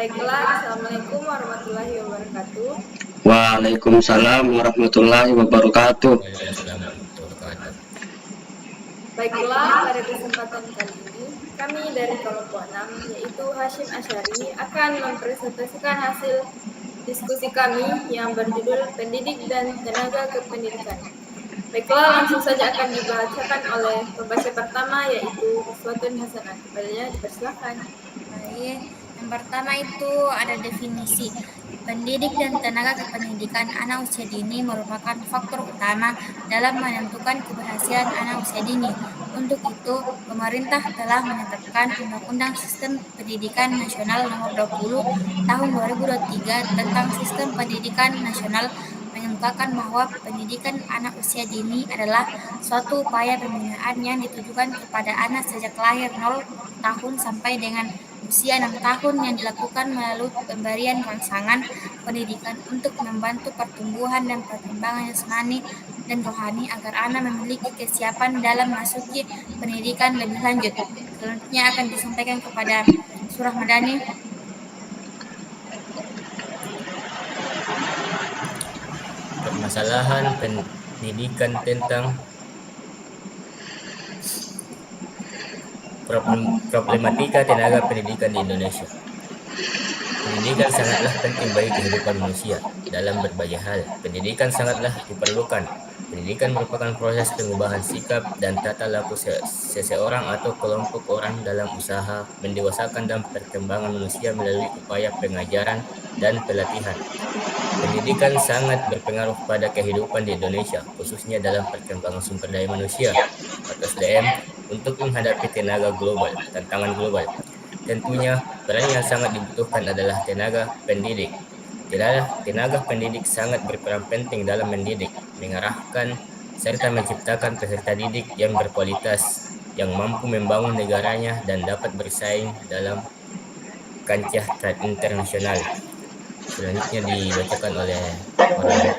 Baiklah, Assalamualaikum warahmatullahi wabarakatuh. Waalaikumsalam warahmatullahi wabarakatuh. Waalaikumsalam warahmatullahi wabarakatuh. Baiklah, pada kesempatan kali ini, kami dari kelompok 6, yaitu Hashim Asyari, akan mempresentasikan hasil diskusi kami yang berjudul Pendidik dan Tenaga Kependidikan. Baiklah, langsung saja akan dibacakan oleh pembaca pertama, yaitu Uswatun Hasanah. Kepadanya dipersilakan. Baik, yang pertama itu ada definisi. Pendidik dan tenaga kependidikan anak usia dini merupakan faktor utama dalam menentukan keberhasilan anak usia dini. Untuk itu, pemerintah telah menetapkan Undang-Undang Sistem Pendidikan Nasional Nomor 20 Tahun 2023 tentang Sistem Pendidikan Nasional, mengemukakan bahwa pendidikan anak usia dini adalah suatu upaya pembinaan yang ditujukan kepada anak sejak lahir 0 tahun sampai dengan usia 6 tahun yang dilakukan melalui pemberian rangsangan pendidikan untuk membantu pertumbuhan dan perkembangan jasmani dan rohani agar anak memiliki kesiapan dalam masuki pendidikan lebih lanjut. Selanjutnya akan disampaikan kepada Surah Madani. Permasalahan pendidikan tentang problematika tenaga pendidikan di Indonesia. Pendidikan sangatlah penting bagi kehidupan manusia dalam berbagai hal. Pendidikan sangatlah diperlukan. Pendidikan merupakan proses pengubahan sikap dan tata laku seseorang atau kelompok orang dalam usaha mendewasakan dan perkembangan manusia melalui upaya pengajaran dan pelatihan. Pendidikan sangat berpengaruh pada kehidupan di Indonesia, khususnya dalam perkembangan sumber daya manusia atau SDM untuk menghadapi tantangan global. Tentunya, peran yang sangat dibutuhkan adalah tenaga pendidik. Tenaga pendidik sangat berperan penting dalam mendidik, mengarahkan, serta menciptakan peserta didik yang berkualitas, yang mampu membangun negaranya dan dapat bersaing dalam kancah internasional. Selanjutnya dibacakan oleh orang.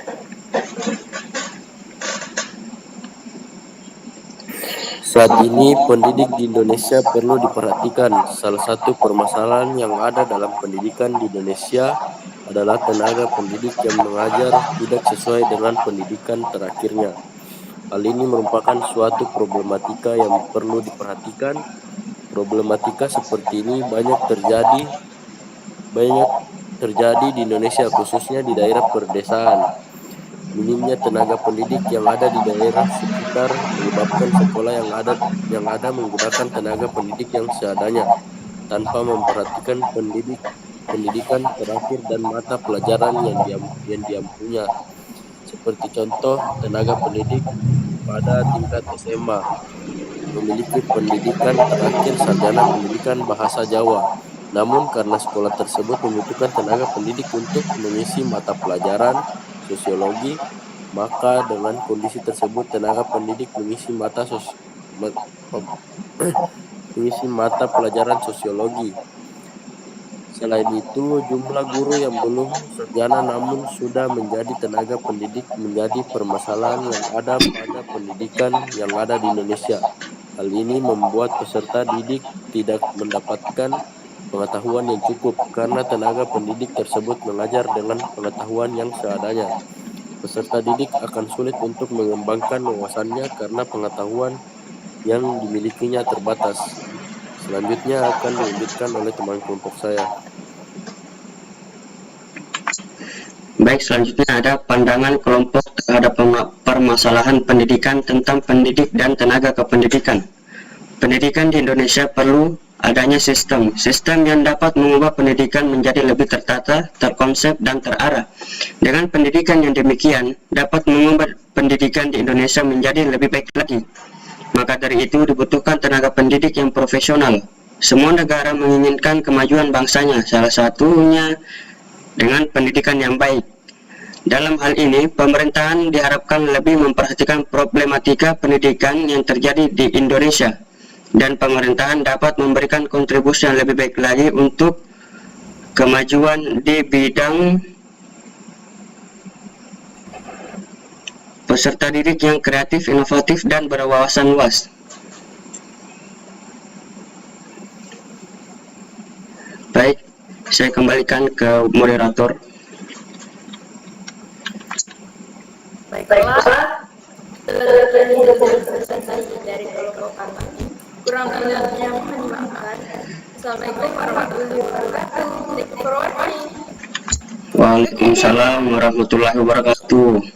Saat ini pendidik di Indonesia perlu diperhatikan. Salah satu permasalahan yang ada dalam pendidikan di Indonesia adalah tenaga pendidik yang mengajar tidak sesuai dengan pendidikan terakhirnya. Hal ini merupakan suatu problematika yang perlu diperhatikan. Problematika seperti ini banyak terjadi di Indonesia, khususnya di daerah pedesaan. Minimnya tenaga pendidik yang ada di daerah sekitar menyebabkan sekolah yang ada menggunakan tenaga pendidik yang seadanya tanpa memperhatikan pendidikan terakhir dan mata pelajaran yang diampunya. Seperti contoh, tenaga pendidik pada tingkat SMA memiliki pendidikan terakhir sarjana pendidikan bahasa Jawa. Namun karena sekolah tersebut membutuhkan tenaga pendidik untuk mengisi mata pelajaran sosiologi, maka dengan kondisi tersebut tenaga pendidik mengisi mata pelajaran sosiologi. Selain itu, jumlah guru yang belum sarjana namun sudah menjadi tenaga pendidik menjadi permasalahan yang ada pada pendidikan yang ada di Indonesia. Hal ini membuat peserta didik tidak mendapatkan pengetahuan yang cukup karena tenaga pendidik tersebut mengajar dengan pengetahuan yang seadanya. Peserta didik akan sulit untuk mengembangkan wawasannya karena pengetahuan yang dimilikinya terbatas. Selanjutnya akan dilanjutkan oleh teman kelompok saya. Baik, selanjutnya ada pandangan kelompok terhadap permasalahan pendidikan tentang pendidik dan tenaga kependidikan. Pendidikan di Indonesia perlu adanya sistem yang dapat mengubah pendidikan menjadi lebih tertata, terkonsep, dan terarah. Dengan pendidikan yang demikian, dapat mengubah pendidikan di Indonesia menjadi lebih baik lagi. Maka dari itu dibutuhkan tenaga pendidik yang profesional. Semua negara menginginkan kemajuan bangsanya, salah satunya dengan pendidikan yang baik. Dalam hal ini, pemerintahan diharapkan lebih memperhatikan problematika pendidikan yang terjadi di Indonesia, dan pemerintahan dapat memberikan kontribusi yang lebih baik lagi untuk kemajuan di bidang peserta didik yang kreatif, inovatif, dan berwawasan luas. Baik, Saya kembalikan ke moderator. Baiklah, setelah selesai dari kelompok kami, kurang lebihnya mohon dimaafkan. Assalamualaikum warahmatullahi wabarakatuh. Thank you for watching. Waalaikumsalam warahmatullahi wabarakatuh.